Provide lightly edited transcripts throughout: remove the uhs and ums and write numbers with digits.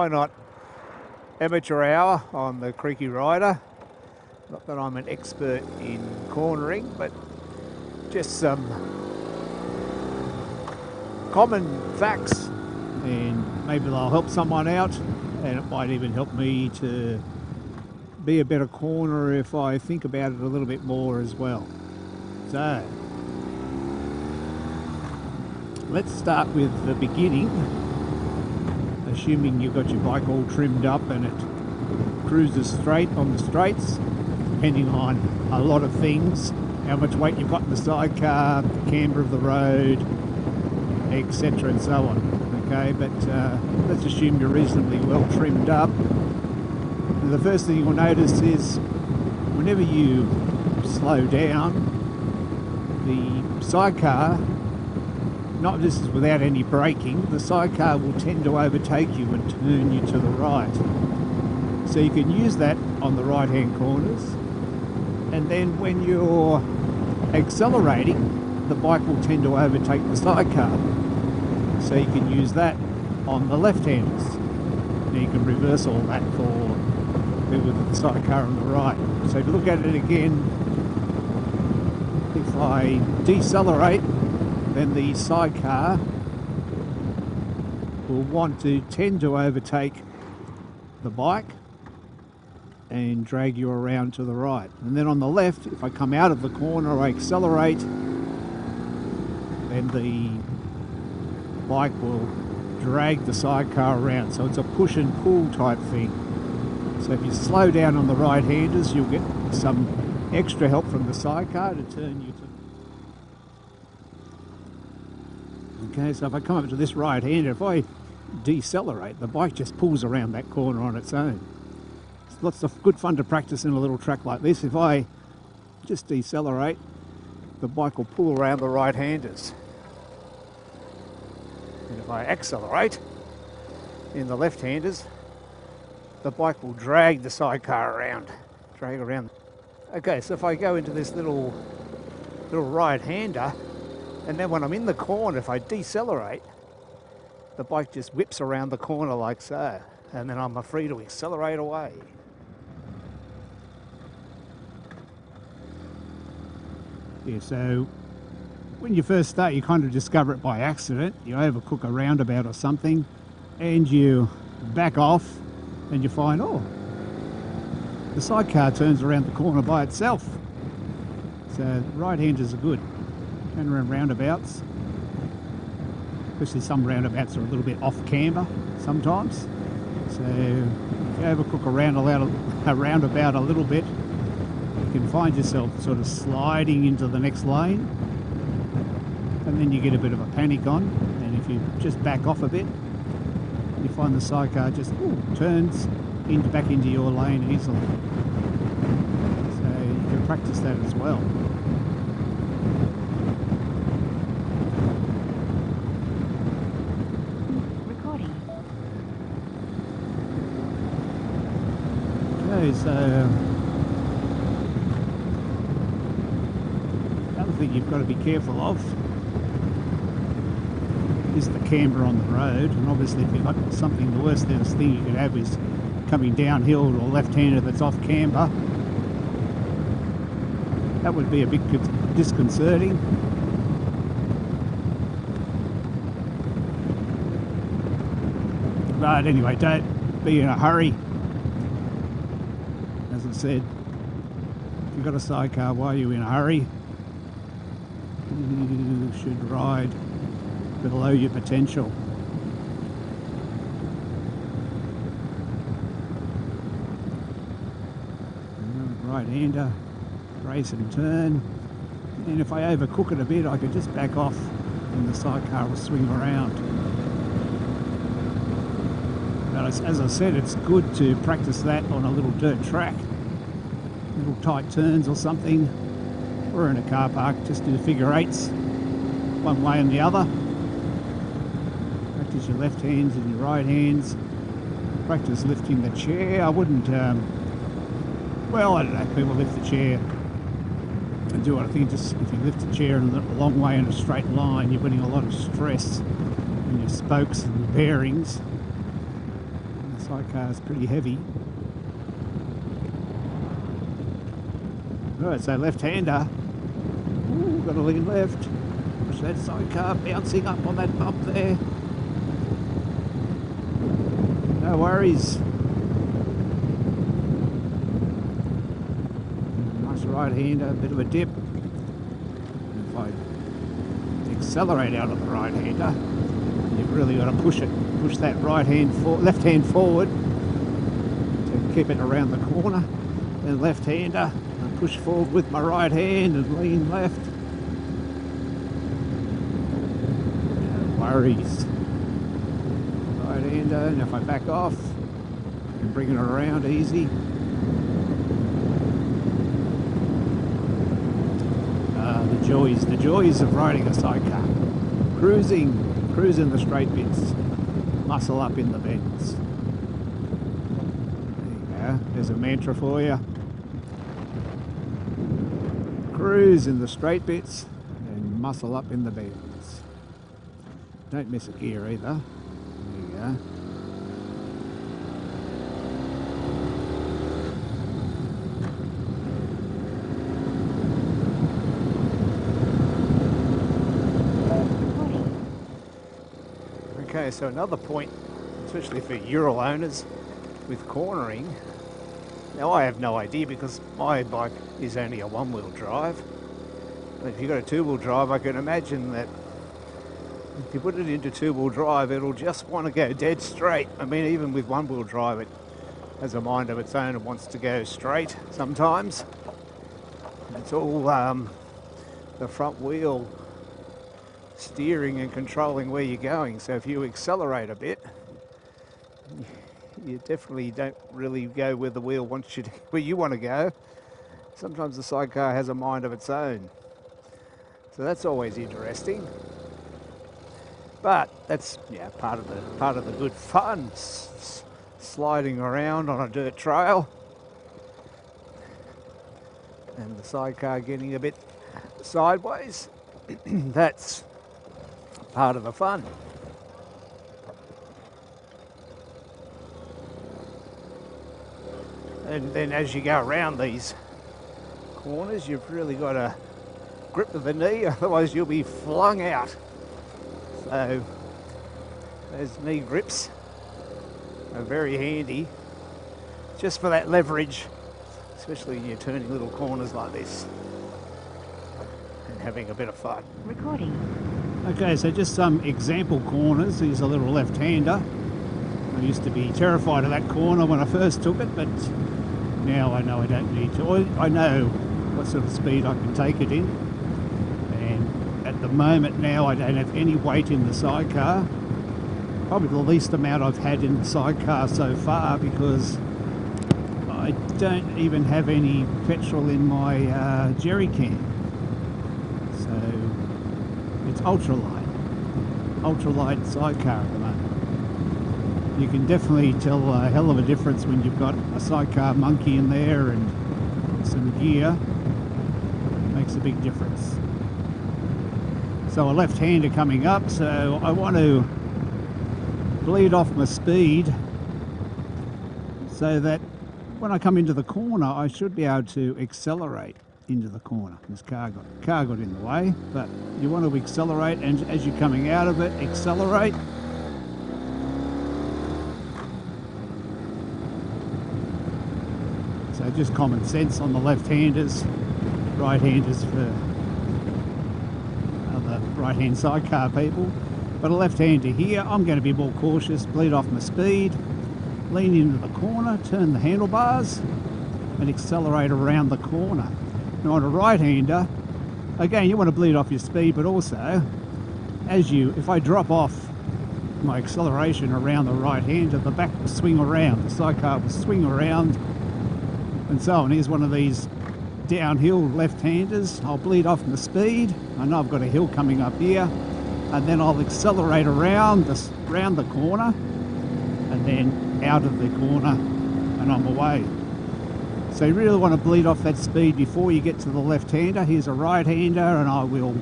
why not amateur hour on the Creaky Rider. Not that I'm an expert in cornering, but just some common facts, and maybe they'll help someone out, and it might even help me to be a better cornerer if I think about it a little bit more as well. So let's start with the beginning, assuming you've got your bike all trimmed up and it cruises straight on the straights, depending on a lot of things, how much weight you've got in the sidecar, the camber of the road, etc. and so on. Okay, but let's assume you're reasonably well trimmed up. And the first thing you'll notice is whenever you slow down, the sidecar, not this is without any braking, the sidecar will tend to overtake you and turn you to the right. So you can use that on the right hand corners, and then when you're accelerating, the bike will tend to overtake the sidecar. So you can use that on the left-handers. Now you can reverse all that for people with the sidecar on the right. So if you look at it again, if I decelerate, then the sidecar will want to tend to overtake the bike and drag you around to the right. And then on the left, if I come out of the corner, I accelerate, then the bike will drag the sidecar around. So it's a push and pull type thing. So if you slow down on the right-handers, you'll get some extra help from the sidecar to turn you to... Okay, so if I come up to this right-hander, if I decelerate, the bike just pulls around that corner on its own. It's lots of good fun to practice in a little track like this. If I just decelerate, the bike will pull around the right-handers. And if I accelerate in the left-handers, the bike will drag the sidecar around, drag around. Okay, so if I go into this little right-hander, and then when I'm in the corner, if I decelerate, the bike just whips around the corner like so, and then I'm free to accelerate away. Yeah, so when you first start, you kind of discover it by accident. You overcook a roundabout or something, and you back off, and you find, oh, the sidecar turns around the corner by itself. So right-handers are good. Turn around roundabouts, especially some roundabouts are a little bit off camber sometimes. So if you overcook a roundabout a little bit, you can find yourself sort of sliding into the next lane, and then you get a bit of a panic on, and if you just back off a bit, you find the sidecar just turns back into your lane easily. So you can practice that as well. Recording. Okay, so another thing you've got to be careful of is the camber on the road, and obviously if you've got something, the worst thing you could have is coming downhill to a left-hander that's off camber. That would be a bit disconcerting. But anyway, don't be in a hurry. As I said, if you've got a sidecar, why are you in a hurry? You should ride below your potential. Right-hander, brace and turn, and if I overcook it a bit, I can just back off and the sidecar will swing around. But as I said, it's good to practice that on a little dirt track, little tight turns or something, or in a car park. Just do figure eights one way and the other. Practice your left hands and your right hands. Practice lifting the chair. I wouldn't well, I don't know, people lift the chair and do what I think. Just if you lift the chair in a long way in a straight line, you're putting a lot of stress on your spokes and bearings. Sidecar is pretty heavy. Alright, so left-hander. Ooh, got to lean left. Push that sidecar bouncing up on that bump there. No worries. Nice right-hander, a bit of a dip. If I accelerate out of the right-hander, you've really got to push it. Push that left hand forward to keep it around the corner. Then left-hander, and push forward with my right hand and lean left. No worries. Right-hander, and if I back off, I can bring it around easy. The joys of riding a sidecar. Cruising the straight bits. Muscle up in the bends. There you go. There's a mantra for you. Cruise in the straight bits and muscle up in the bends. Don't miss a gear either. There you go. Okay, so another point, especially for Ural owners, with cornering. Now I have no idea because my bike is only a one-wheel drive. But if you've got a two-wheel drive, I can imagine that if you put it into two-wheel drive, it'll just want to go dead straight. I mean, even with one-wheel drive, it has a mind of its own and wants to go straight sometimes. It's all the front wheel steering and controlling where you're going. So if you accelerate a bit, you definitely don't really go where the wheel wants you to, where you want to go. Sometimes the sidecar has a mind of its own. So that's always interesting. But that's part of the good fun, sliding around on a dirt trail, and the sidecar getting a bit sideways. That's part of the fun. And then as you go around these corners, you've really got to grip with the knee, otherwise you'll be flung out. So those knee grips are very handy just for that leverage, especially when you're turning little corners like this and having a bit of fun. Recording. Okay, so just some example corners. Here's a little left-hander. I used to be terrified of that corner when I first took it, but now I know I don't need to. I know what sort of speed I can take it in. And at the moment now I don't have any weight in the sidecar. Probably the least amount I've had in the sidecar so far, because I don't even have any petrol in my jerry can. So it's ultralight sidecar at the moment. You can definitely tell a hell of a difference when you've got a sidecar monkey in there and some gear. It makes a big difference. So a left-hander coming up, so I want to bleed off my speed so that when I come into the corner I should be able to accelerate into the corner. This car got in the way, but you want to accelerate, and as you're coming out of it, accelerate. So just common sense on the left-handers, right-handers for other right-hand sidecar people. But a left-hander here, I'm going to be more cautious, bleed off my speed, lean into the corner, turn the handlebars, and accelerate around the corner. Now on a right-hander, again, you want to bleed off your speed, but also, if I drop off my acceleration around the right-hander, the back will swing around, the sidecar will swing around, and so on. Here's one of these downhill left-handers. I'll bleed off my speed. I know I've got a hill coming up here, and then I'll accelerate around the corner, and then out of the corner, and I'm away. So you really want to bleed off that speed before you get to the left-hander. Here's a right-hander, and I will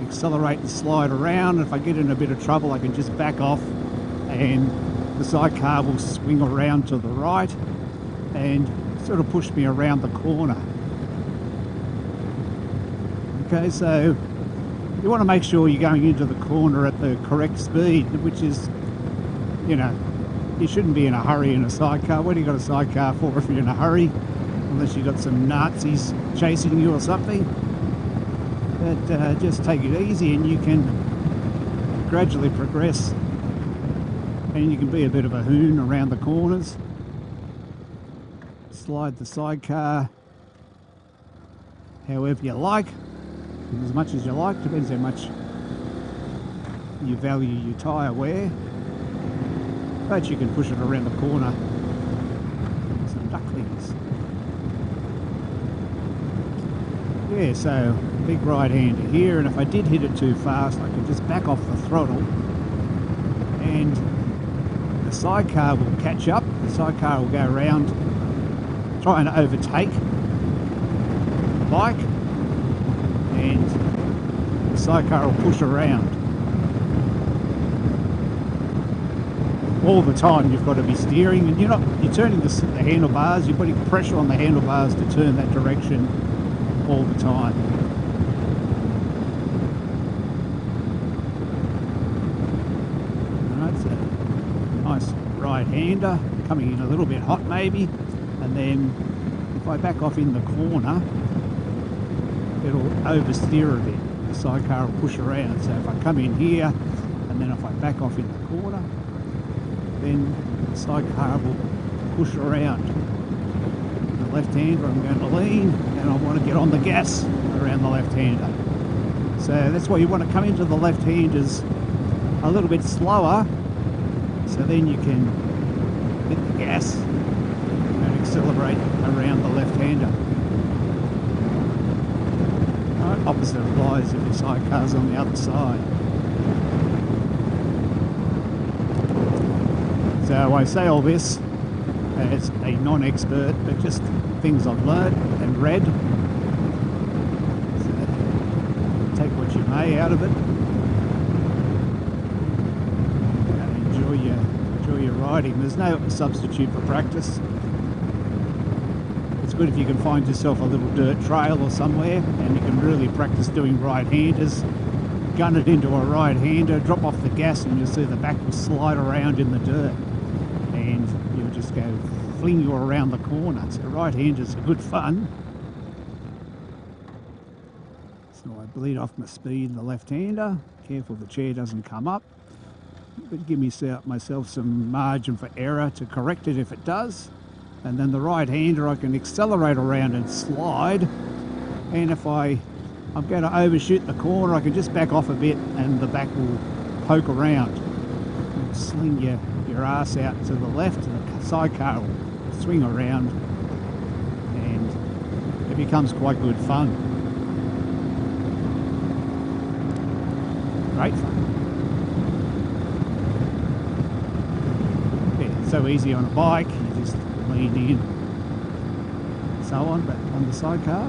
accelerate and slide around. If I get in a bit of trouble, I can just back off and the sidecar will swing around to the right and sort of push me around the corner. Okay, so you want to make sure you're going into the corner at the correct speed, which is, you know, you shouldn't be in a hurry in a sidecar. What do you got a sidecar for if you're in a hurry? Unless you've got some Nazis chasing you or something. But just take it easy and you can gradually progress, and you can be a bit of a hoon around the corners. Slide the sidecar however you like, as much as you like, depends how much you value your tyre wear. But you can push it around the corner. Some ducklings. Yeah, so big right hander here, and if I did hit it too fast I could just back off the throttle and the sidecar will catch up. The sidecar will go around trying to overtake the bike, and the sidecar will push around. All the time you've got to be steering, and you're turning the handlebars, you're putting pressure on the handlebars to turn that direction all the time. Alright, so nice right-hander, coming in a little bit hot maybe, and then if I back off in the corner, it'll oversteer a bit. The sidecar will push around. So if I come in here, and then if I back off in the corner, then the sidecar will push around. The left-hander I'm going to lean, and I want to get on the gas around the left-hander. So that's why you want to come into the left-handers a little bit slower, so then you can hit the gas and accelerate around the left-hander. Right, opposite applies if your sidecar's on the other side. So I say all this as a non-expert, but just things I've learned and read. So take what you may out of it. Enjoy your riding. There's no substitute for practice. It's good if you can find yourself a little dirt trail or somewhere and you can really practice doing right-handers. Gun it into a right-hander, drop off the gas, and you'll see the back will slide around in the dirt. And you'll just go fling you around the corner. So right-handers are good fun. So I bleed off my speed in the left-hander. Careful the chair doesn't come up. But give myself some margin for error to correct it if it does. And then the right-hander I can accelerate around and slide. And if I'm going to overshoot the corner, I can just back off a bit and the back will poke around. And sling your ass out to the left, and the sidecar will swing around, and it becomes quite good fun. Great fun. Yeah, it's so easy on a bike, you just lean in, so on, but on the sidecar,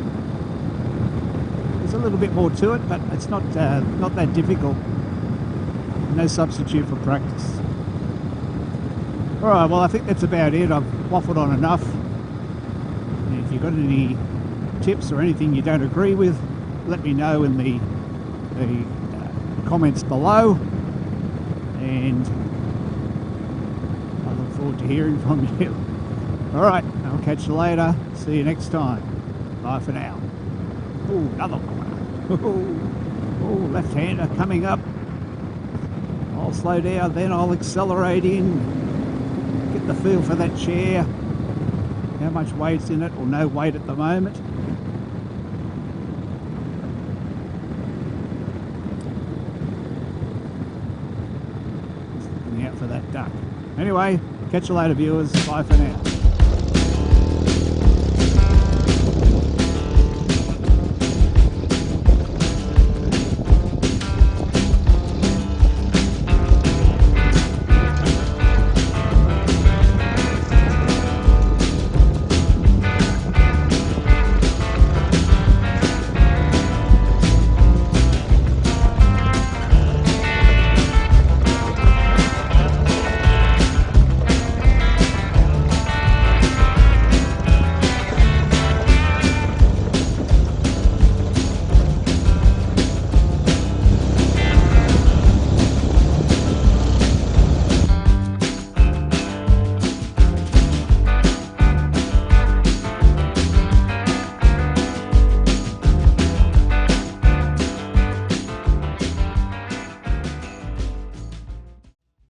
there's a little bit more to it, but it's not that difficult. No substitute for practice. Alright, well I think that's about it. I've waffled on enough. And if you've got any tips or anything you don't agree with, let me know in the comments below. And I look forward to hearing from you. Alright, I'll catch you later. See you next time. Bye for now. Oh, another one. Oh, left-hander coming up. I'll slow down, then I'll accelerate in. Get the feel for that chair, how much weight's in it, or no weight at the moment. Just looking out for that duck. Anyway, catch you later viewers, bye for now.